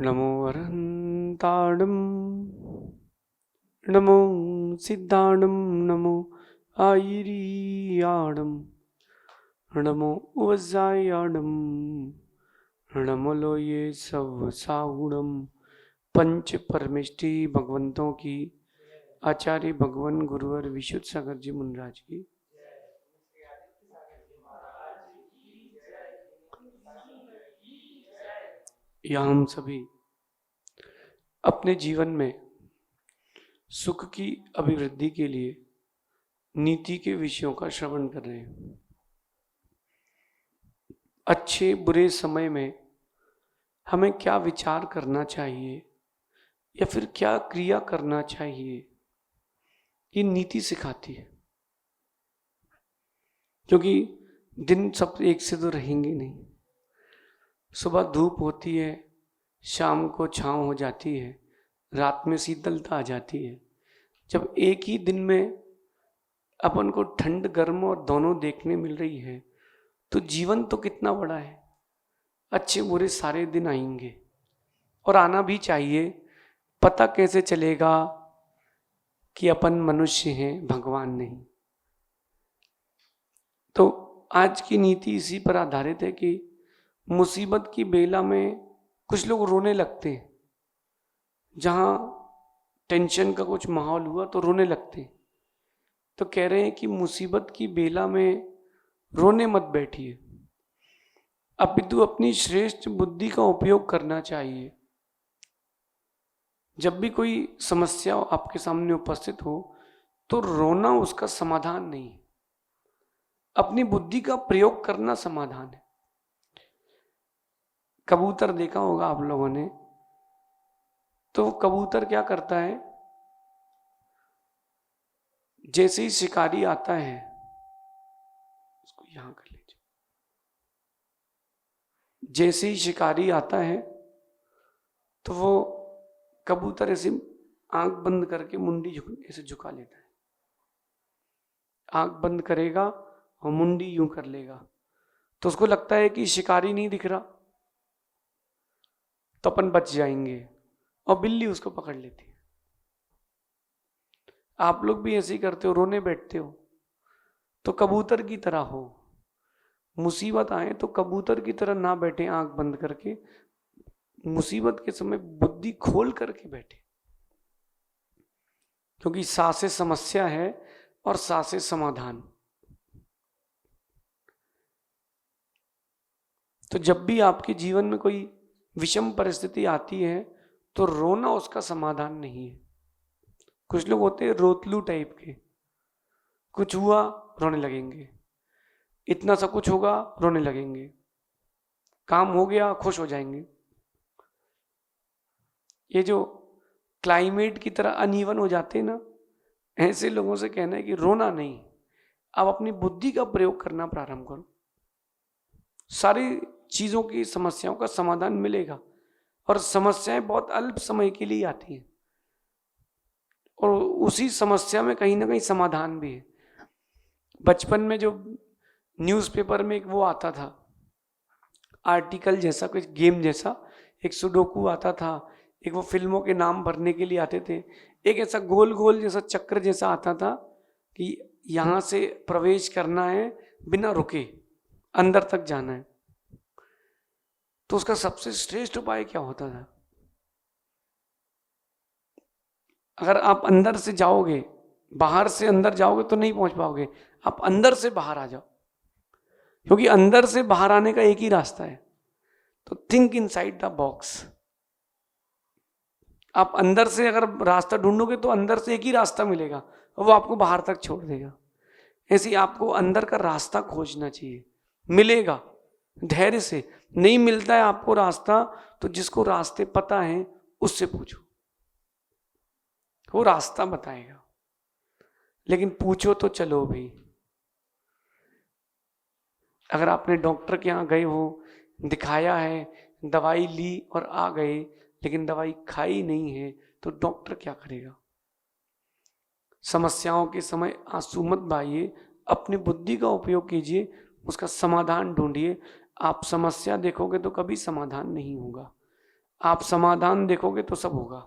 नमो अरहन्ताणं नमो सिद्धाणं नमो आयिरीयाणं नमो वज्रायाणं नमो लोये सब सागुणम। पंच परमेष्टि भगवंतों की, आचार्य भगवान गुरुवर विशुद्ध सागर जी मुनिराज की, या हम सभी अपने जीवन में सुख की अभिवृद्धि के लिए नीति के विषयों का श्रवण कर रहे हैं। अच्छे बुरे समय में हमें क्या विचार करना चाहिए या फिर क्या क्रिया करना चाहिए, ये नीति सिखाती है। क्योंकि दिन सब एक से तो रहेंगे नहीं। सुबह धूप होती है, शाम को छांव हो जाती है, रात में शीतलता आ जाती है। जब एक ही दिन में अपन को ठंड गर्म और दोनों देखने मिल रही है तो जीवन तो कितना बड़ा है। अच्छे बुरे सारे दिन आएंगे और आना भी चाहिए। पता कैसे चलेगा कि अपन मनुष्य हैं, भगवान नहीं। तो आज की नीति इसी पर आधारित है कि मुसीबत की बेला में कुछ लोग रोने लगते हैं। जहां टेंशन का कुछ माहौल हुआ तो रोने लगते हैं। तो कह रहे हैं कि मुसीबत की बेला में रोने मत बैठिए, अपितु अपनी श्रेष्ठ बुद्धि का उपयोग करना चाहिए। जब भी कोई समस्या आपके सामने उपस्थित हो तो रोना उसका समाधान नहीं, अपनी बुद्धि का प्रयोग करना समाधान है। कबूतर देखा होगा आप लोगों ने, तो कबूतर क्या करता है, जैसे ही शिकारी आता है, इसको यहां कर लीजिए, जैसे ही शिकारी आता है तो वो कबूतर ऐसे आंख बंद करके मुंडी ऐसे झुका लेता है। आंख बंद करेगा और मुंडी यूं कर लेगा तो उसको लगता है कि शिकारी नहीं दिख रहा, तो अपन बच जाएंगे, और बिल्ली उसको पकड़ लेती है। आप लोग भी ऐसे ही करते हो, रोने बैठते हो तो कबूतर की तरह हो। मुसीबत आए तो कबूतर की तरह ना बैठे आंख बंद करके, मुसीबत के समय बुद्धि खोल करके बैठे। क्योंकि सांसें समस्या है और सांसें समाधान। तो जब भी आपके जीवन में कोई विषम परिस्थिति आती है तो रोना उसका समाधान नहीं है। कुछ लोग होते हैं रोतलू टाइप के, कुछ हुआ रोने लगेंगे, इतना सा कुछ होगा रोने लगेंगे, काम हो गया खुश हो जाएंगे। ये जो क्लाइमेट की तरह अनइवन हो जाते हैं ना, ऐसे लोगों से कहना है कि रोना नहीं, आप अपनी बुद्धि का प्रयोग करना प्रारंभ करो। सारी चीजों की समस्याओं का समाधान मिलेगा। और समस्याएं बहुत अल्प समय के लिए आती हैं और उसी समस्या में कहीं ना कहीं समाधान भी है। बचपन में जो न्यूज़पेपर में एक वो आता था, आर्टिकल जैसा, कुछ गेम जैसा, एक सुडोकू आता था, एक वो फिल्मों के नाम भरने के लिए आते थे, एक ऐसा गोल गोल जैसा चक्र जैसा आता था कि यहां से प्रवेश करना है, बिना रुके अंदर तक जाना है। तो उसका सबसे श्रेष्ठ उपाय क्या होता था? अगर आप अंदर से जाओगे, बाहर से अंदर जाओगे तो नहीं पहुंच पाओगे, आप अंदर से बाहर आ जाओ, क्योंकि अंदर से बाहर आने का एक ही रास्ता है। तो थिंक इनसाइड द बॉक्स। आप अंदर से अगर रास्ता ढूंढोगे तो अंदर से एक ही रास्ता मिलेगा और वो आपको बाहर तक छोड़ देगा। ऐसे ही आपको अंदर का रास्ता खोजना चाहिए, मिलेगा धैर्य से। नहीं मिलता है आपको रास्ता तो जिसको रास्ते पता है उससे पूछो, वो रास्ता बताएगा। लेकिन पूछो तो चलो भी। अगर आपने डॉक्टर के यहाँ गए हो, दिखाया है, दवाई ली और आ गए, लेकिन दवाई खाई नहीं है, तो डॉक्टर क्या करेगा? समस्याओं के समय आंसू मत बहाइए, अपनी बुद्धि का उपयोग कीजिए, उसका समाधान ढूंढिए। आप समस्या देखोगे तो कभी समाधान नहीं होगा। आप समाधान देखोगे तो सब होगा।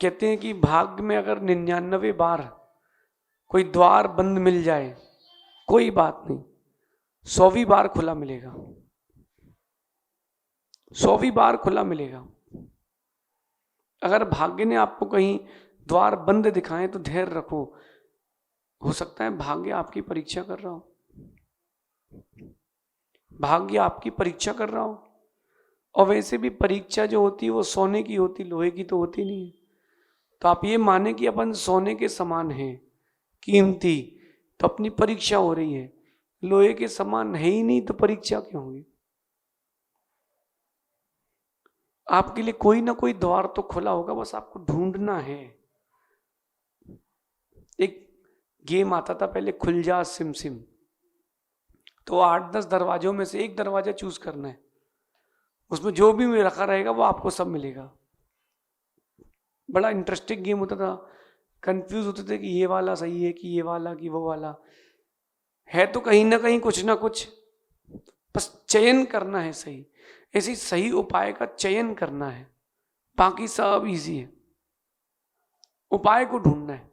कहते हैं कि भाग्य में अगर 99 बार कोई द्वार बंद मिल जाए कोई बात नहीं, 100वीं बार खुला मिलेगा, 100वीं बार खुला मिलेगा। अगर भाग्य ने आपको कहीं द्वार बंद दिखाए तो धैर्य रखो, हो सकता है भाग्य आपकी परीक्षा कर रहा हो, भाग्य आपकी परीक्षा कर रहा हो। और वैसे भी परीक्षा जो होती है वो सोने की होती, लोहे की तो होती नहीं है। तो आप ये माने कि अपन सोने के समान हैं, कीमती, तो अपनी परीक्षा हो रही है। लोहे के समान है ही नहीं तो परीक्षा क्यों होगी? आपके लिए कोई ना कोई द्वार तो खुला होगा, बस आपको ढूंढना है। एक गेम आता था पहले, खुल जा सिम सिम, तो 8-10 दरवाजों में से एक दरवाजा चूज करना है, उसमें जो भी रखा रहेगा वो आपको सब मिलेगा। बड़ा इंटरेस्टिंग गेम होता था, कंफ्यूज होते थे कि ये वाला सही है कि ये वाला कि वो वाला है, तो कहीं ना कहीं कुछ ना कुछ, बस चयन करना है सही। ऐसी सही उपाय का चयन करना है, बाकी सब इजी है, उपाय को ढूंढना है।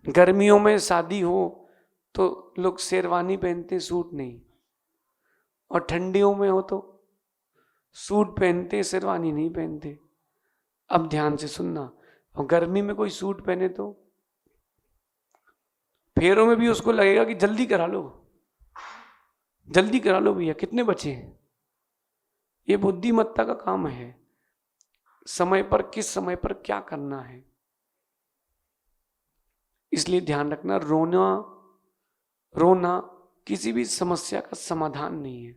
गर्मियों में शादी हो तो लोग शेरवानी पहनते, सूट नहीं, और ठंडियों में हो तो सूट पहनते, शेरवानी नहीं पहनते। अब ध्यान से सुनना, और गर्मी में कोई सूट पहने तो फेरों में भी उसको लगेगा कि जल्दी करा लो, जल्दी करा लो भैया, कितने बचे हैं। ये बुद्धिमत्ता का काम है, समय पर किस समय पर क्या करना है। इसलिए ध्यान रखना, रोना किसी भी समस्या का समाधान नहीं है।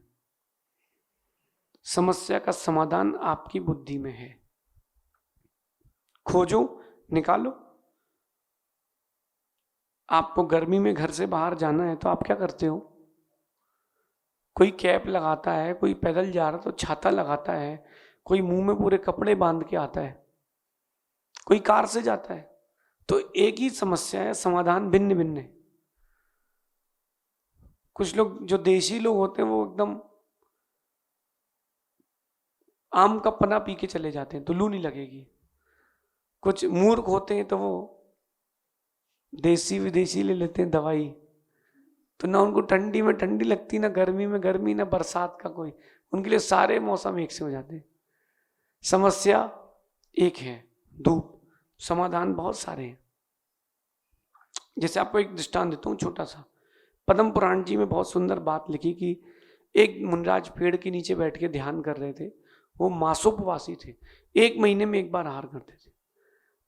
समस्या का समाधान आपकी बुद्धि में है, खोजो, निकालो। आपको गर्मी में घर से बाहर जाना है तो आप क्या करते हो? कोई कैप लगाता है, कोई पैदल जा रहा तो छाता लगाता है, कोई मुंह में पूरे कपड़े बांध के आता है, कोई कार से जाता है। तो एक ही समस्या है, समाधान भिन्न भिन्न है। कुछ लोग जो देशी लोग होते हैं वो एकदम आम का पन्ना पी के चले जाते हैं तो लू नहीं लगेगी। कुछ मूर्ख होते हैं तो वो देसी विदेशी ले लेते हैं दवाई, तो ना उनको ठंडी में ठंडी लगती, ना गर्मी में गर्मी, ना बरसात का कोई, उनके लिए सारे मौसम एक से हो जाते हैं। समस्या एक है, धूप, समाधान बहुत सारे हैं। जैसे आपको एक दृष्टांत देता हूँ छोटा सा, पद्म पुराण जी में बहुत सुंदर बात लिखी कि एक मुनराज पेड़ के नीचे बैठ के ध्यान कर रहे थे। वो मासोपवासी थे, 1 महीने में एक बार आहार करते थे,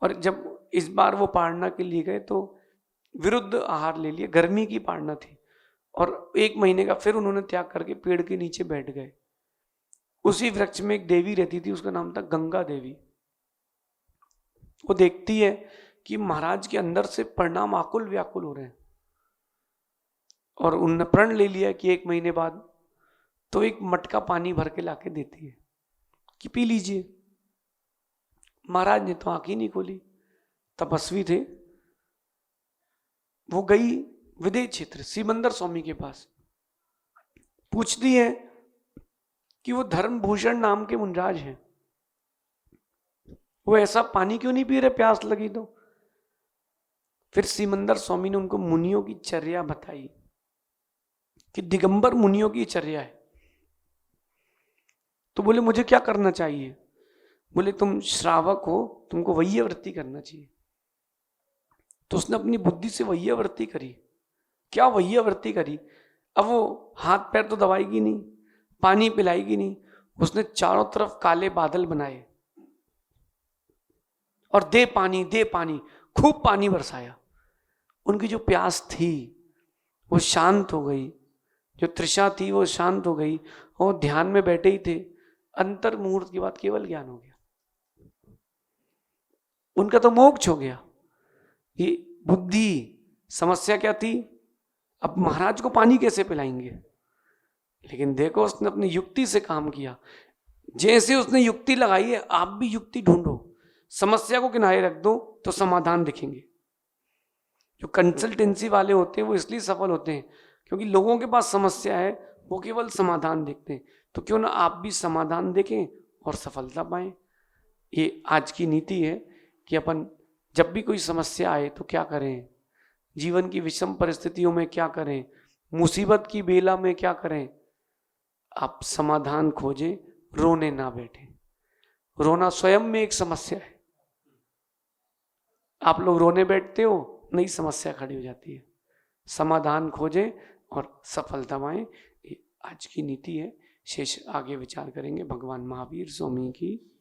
और जब इस बार वो पाड़ना के लिए गए तो विरुद्ध आहार ले लिया, गर्मी की पाड़ना थी, और 1 महीने का फिर उन्होंने त्याग करके पेड़ के नीचे बैठ गए। उसी वृक्ष में एक देवी रहती थी, उसका नाम था गंगा देवी। वो देखती है कि महाराज के अंदर से परिणाम आकुल व्याकुल हो रहे हैं, और उन्होंने प्रण ले लिया कि 1 महीने बाद, तो एक मटका पानी भर के लाके देती है कि पी लीजिए। महाराज ने तो आंख ही नहीं खोली, तपस्वी थे। वो गई विदेश क्षेत्र सिमंदर स्वामी के पास, पूछती है कि वो धर्मभूषण नाम के मुनराज हैं, वो ऐसा पानी क्यों नहीं पी रहे, प्यास लगी तो। फिर सिमंदर स्वामी ने उनको मुनियों की चर्या बताई कि दिगंबर मुनियों की चर्या है। तो बोले मुझे क्या करना चाहिए? बोले तुम श्रावक हो, तुमको वैय्यवृत्ति करना चाहिए। तो उसने अपनी बुद्धि से वैय्यवृत्ति करी। क्या वैय्यवृत्ति करी? अब वो हाथ पैर तो दबाएगी नहीं, पानी पिलाएगी नहीं, उसने चारों तरफ काले बादल बनाए और दे पानी, खूब पानी बरसाया। उनकी जो प्यास थी वो शांत हो गई, जो तृषा थी वो शांत हो गई, और ध्यान में बैठे ही थे। अंतर मुहूर्त के बाद केवल ज्ञान हो गया, उनका तो मोक्ष हो गया। ये बुद्धि, समस्या क्या थी? अब महाराज को पानी कैसे पिलाएंगे? लेकिन देखो उसने अपनी युक्ति से काम किया। जैसे उसने युक्ति लगाई है, आप भी युक्ति ढूंढो, समस्या को किनारे रख दो तो समाधान दिखेंगे। जो कंसल्टेंसी वाले होते हैं वो इसलिए सफल होते हैं क्योंकि लोगों के पास समस्या है, वो केवल समाधान देखते हैं। तो क्यों ना आप भी समाधान देखें और सफलता पाएं। ये आज की नीति है कि अपन जब भी कोई समस्या आए तो क्या करें, जीवन की विषम परिस्थितियों में क्या करें, मुसीबत की बेला में क्या करें, आप समाधान खोजें, रोने ना बैठे। रोना स्वयं में एक समस्या है। आप लोग रोने बैठते हो, नई समस्या खड़ी हो जाती है। समाधान खोजें और सफलता पाएं, ये आज की नीति है। शेष आगे विचार करेंगे। भगवान महावीर स्वामी की